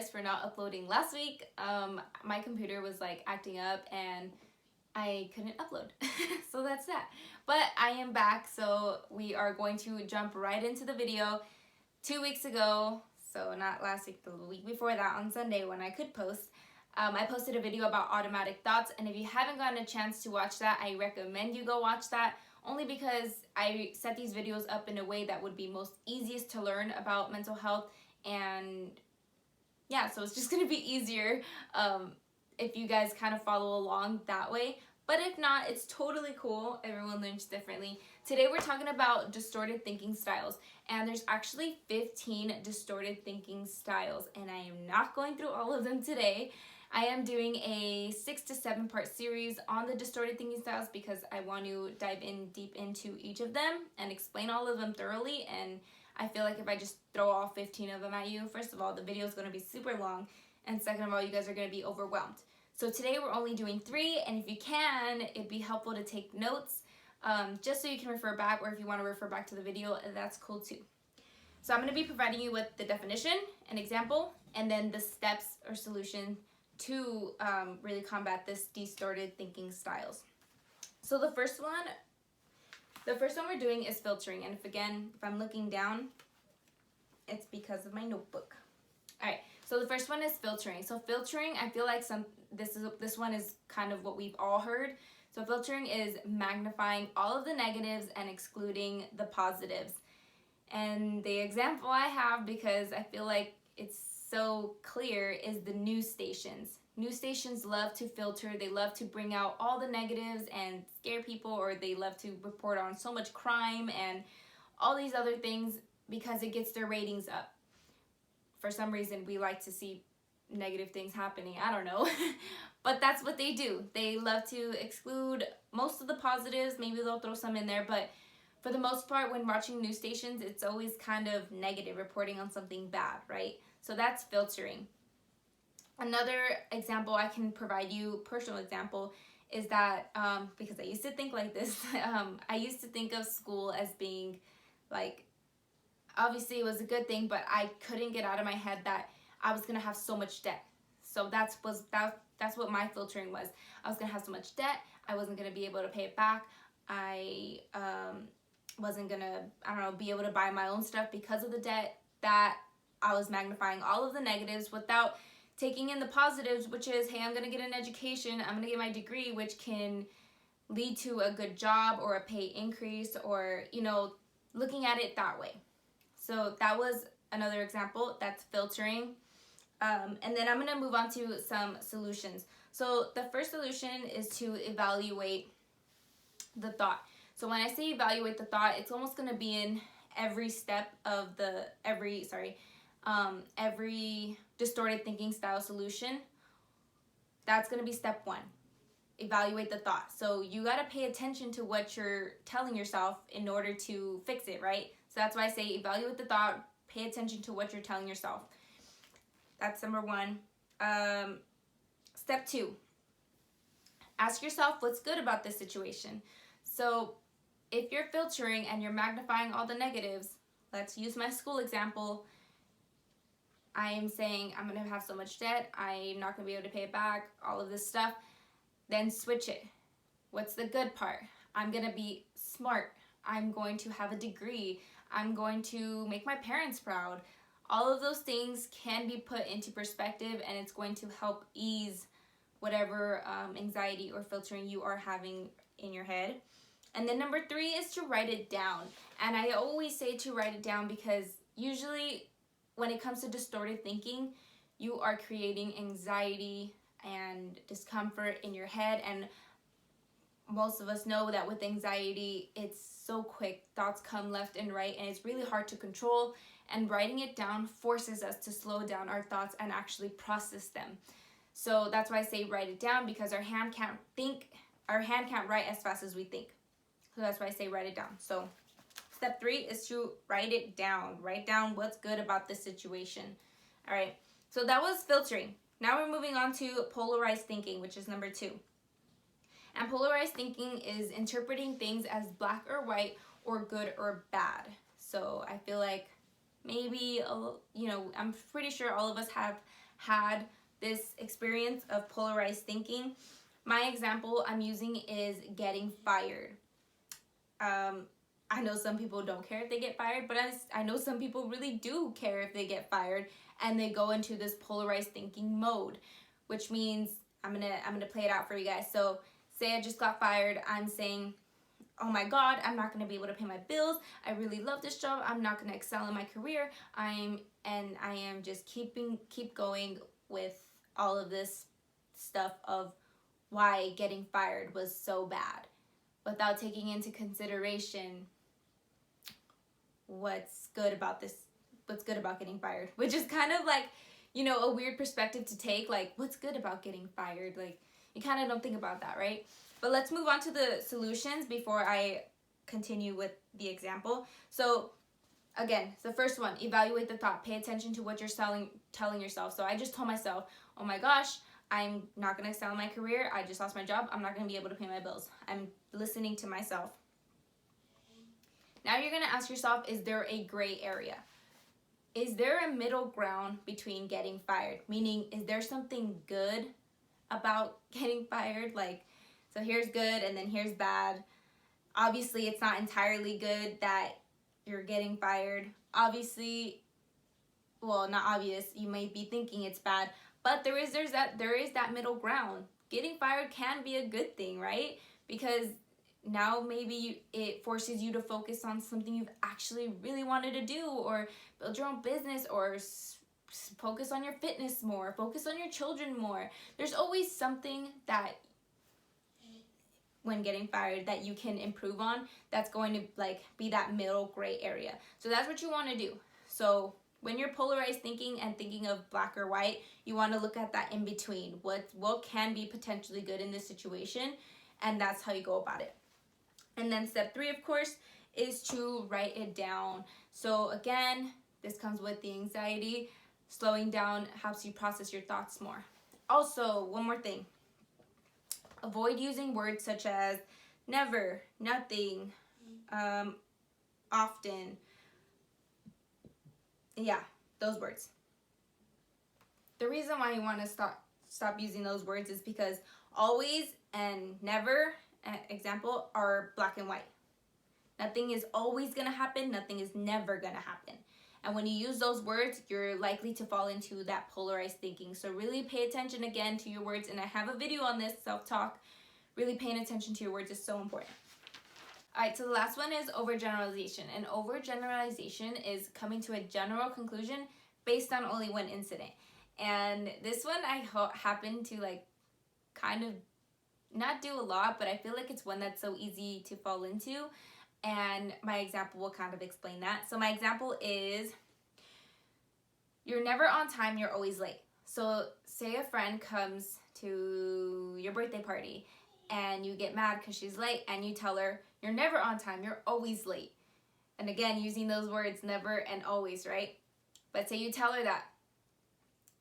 apologize for not uploading last week. My computer was like acting up and I couldn't upload. So that's that. But I am back, so we are going to jump right into the video. 2 weeks ago, so not last week, the week before that, on Sunday when I could post, I posted a video about automatic thoughts, and if you haven't gotten a chance to watch that, I recommend you go watch that, only because I set these videos up in a way that would be most easiest to learn about mental health, and yeah, so it's just going to be easier if you guys kind of follow along that way. But if not, it's totally cool. Everyone learns differently. Today we're talking about distorted thinking styles, and there's actually 15 distorted thinking styles, and I am not going through all of them today. I am doing a 6 to 7 part series on the distorted thinking styles because I want to dive in deep into each of them and explain all of them thoroughly, and I feel like if I just throw all 15 of them at you, first of all, the video is going to be super long, and second of all, you guys are going to be overwhelmed. So today we're only doing 3, and if you can, it'd be helpful to take notes just so you can refer back, or if you want to refer back to the video, that's cool too. So I'm going to be providing you with the definition, an example, and then the steps or solution to really combat this distorted thinking styles. So the first one we're doing is filtering, and if I'm looking down, it's because of my notebook. All right, so the first one is filtering. So filtering, I feel like this one is kind of what we've all heard. So filtering is magnifying all of the negatives and excluding the positives. And the example I have, because I feel like it's so clear, is the news stations. News stations love to filter. They love to bring out all the negatives and scare people, or they love to report on so much crime and all these other things because it gets their ratings up. For some reason, we like to see negative things happening. I don't know. But that's what they do. They love to exclude most of the positives. Maybe they'll throw some in there, but for the most part, when watching news stations, it's always kind of negative, reporting on something bad, right? So that's filtering. Another example I can provide you, personal example, is that, because I used to think like this, I used to think of school as being like, obviously it was a good thing, but I couldn't get out of my head that I was going to have so much debt. So that's what my filtering was. I was going to have so much debt. I wasn't going to be able to pay it back. I wasn't going to, be able to buy my own stuff because of the debt. That I was magnifying all of the negatives without taking in the positives, which is, hey, I'm going to get an education. I'm going to get my degree, which can lead to a good job or a pay increase, or, looking at it that way. So that was another example. That's filtering. And then I'm going to move on to some solutions. So the first solution is to evaluate the thought. So when I say evaluate the thought, it's almost going to be in every step of every distorted thinking style solution. That's going to be step 1. Evaluate the thought. So you got to pay attention to what you're telling yourself in order to fix it, right? So that's why I say evaluate the thought, pay attention to what you're telling yourself. That's number 1. Step 2, ask yourself what's good about this situation. So if you're filtering and you're magnifying all the negatives, let's use my school example. I am saying I'm going to have so much debt, I'm not going to be able to pay it back, all of this stuff. Then switch it. What's the good part? I'm going to be smart. I'm going to have a degree. I'm going to make my parents proud. All of those things can be put into perspective, and it's going to help ease whatever anxiety or filtering you are having in your head. And then number 3 is to write it down. And I always say to write it down because usually when it comes to distorted thinking, you are creating anxiety and discomfort in your head, and most of us know that with anxiety, it's so quick. Thoughts come left and right, and it's really hard to control, and writing it down forces us to slow down our thoughts and actually process them. So that's why I say write it down, because our hand can't write as fast as we think. So that's why I say write it down. So step 3 is to write it down. Write down what's good about this situation. All right, so that was filtering. Now we're moving on to polarized thinking, which is number 2. And polarized thinking is interpreting things as black or white, or good or bad. So I feel like maybe, I'm pretty sure all of us have had this experience of polarized thinking. My example I'm using is getting fired. I know some people don't care if they get fired, but I know some people really do care if they get fired, and they go into this polarized thinking mode, which means I'm gonna play it out for you guys. So say I just got fired. I'm saying, oh my God, I'm not gonna be able to pay my bills. I really love this job. I'm not gonna excel in my career. I am just keep going with all of this stuff of why getting fired was so bad, without taking into consideration what's good about getting fired, which is kind of like, a weird perspective to take. Like, what's good about getting fired? Like, you kind of don't think about that, right? But let's move on to the solutions before I continue with the example. So again, the first one, evaluate the thought. Pay attention to what you're telling yourself. So I just told myself, oh my gosh, I'm not going to excel in my career. I just lost my job. I'm not going to be able to pay my bills. I'm listening to myself. Now you're going to ask yourself, is there a gray area? Is there a middle ground between getting fired? Meaning, is there something good about getting fired? Like, so here's good and then here's bad. Obviously, it's not entirely good that you're getting fired. Obviously, well, not obvious. You may be thinking it's bad, but there is that middle ground. Getting fired can be a good thing, right? Because now maybe it forces you to focus on something you've actually really wanted to do, or build your own business, or focus on your fitness more, focus on your children more. There's always something that when getting fired that you can improve on, that's going to be that middle gray area. So that's what you want to do. So when you're polarized thinking and thinking of black or white, you want to look at that in between. What can be potentially good in this situation, and that's how you go about it. And then step 3, of course, is to write it down. So again, this comes with the anxiety. Slowing down helps you process your thoughts more. Also, one more thing. Avoid using words such as never, nothing, often. Yeah, those words. The reason why you want to stop using those words is because always and never, example, are black and white. Nothing is always going to happen. Nothing is never going to happen. And when you use those words, you're likely to fall into that polarized thinking. So really pay attention again to your words. And I have a video on this, self-talk. Really paying attention to your words is so important. All right, so the last one is overgeneralization. And overgeneralization is coming to a general conclusion based on only one incident. And this one I happen to kind of not do a lot, but I feel like it's one that's so easy to fall into. And my example will kind of explain that. So my example is, you're never on time, you're always late. So say a friend comes to your birthday party and you get mad because she's late, and you tell her, you're never on time, you're always late. And again, using those words, never and always, right? But say you tell her that.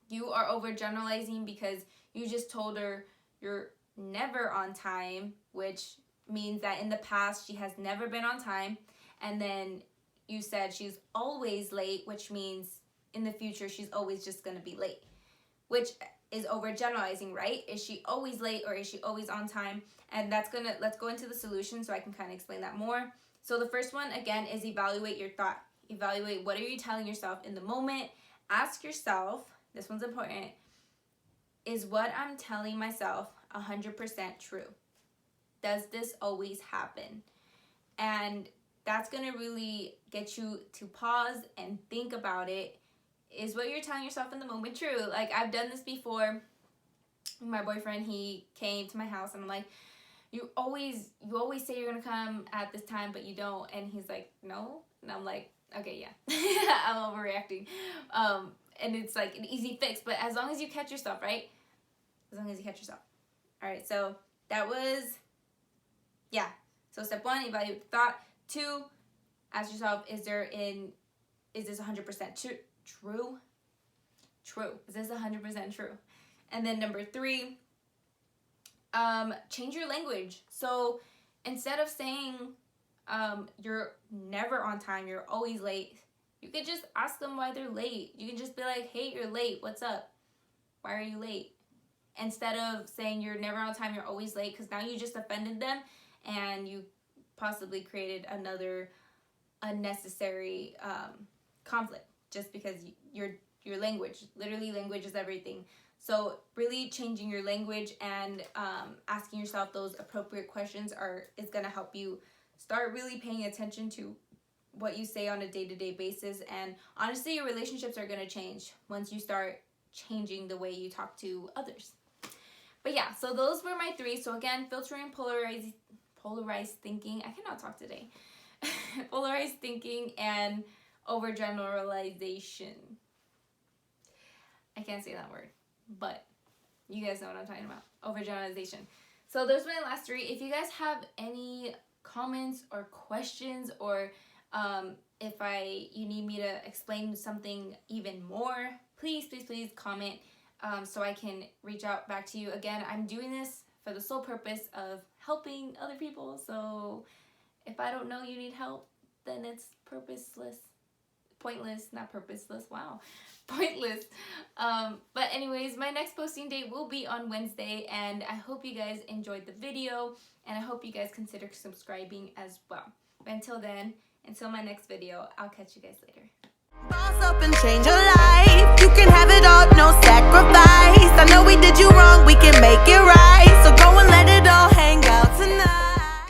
You are overgeneralizing because you just told her you're never on time, which means that in the past she has never been on time. And then you said she's always late, which means in the future she's always just going to be late, which is overgeneralizing, right? Is she always late or is she always on time? And let's go into the solution so I can kind of explain that more. So the first one, again, is evaluate your thought. Evaluate, what are you telling yourself in the moment? Ask yourself, this one's important, is what I'm telling myself 100% true? Does this always happen? And that's going to really get you to pause and think about it. Is what you're telling yourself in the moment true? Like, I've done this before. My boyfriend, he came to my house and I'm like, you always say you're going to come at this time, but you don't. And he's like, no. And I'm like, okay, yeah. I'm overreacting. And it's like an easy fix, but as long as you catch yourself, right? As long as you catch yourself. All right, so that was, yeah. So step 1, evaluate the thought. 2, ask yourself, is this 100% true? True. Is this 100% true? And then number 3, change your language. So instead of saying you're never on time, you're always late, you could just ask them why they're late. You can just be like, hey, you're late, what's up? Why are you late? Instead of saying you're never on time, you're always late, because now you just offended them and you possibly created another unnecessary conflict just because your language, literally language is everything. So really changing your language and asking yourself those appropriate questions is going to help you start really paying attention to what you say on a day-to-day basis. And honestly, your relationships are going to change once you start changing the way you talk to others. But yeah, so those were my 3. So again, filtering polarized thinking. I cannot talk today. Polarized thinking and overgeneralization. I can't say that word, but you guys know what I'm talking about. Overgeneralization. So those were my last 3. If you guys have any comments or questions, or if you need me to explain something even more, please comment so I can reach out back to you. Again, I'm doing this for the sole purpose of helping other people. So if I don't know you need help, then it's pointless, but anyways, my next posting date will be on Wednesday, and I hope you guys enjoyed the video, and I hope you guys consider subscribing as well. But until then, until my next video, I'll catch you guys later. Boss up and change your life. You can have it all, no sacrifice. I know we did you wrong, we can make it right. So go and let it all hang out.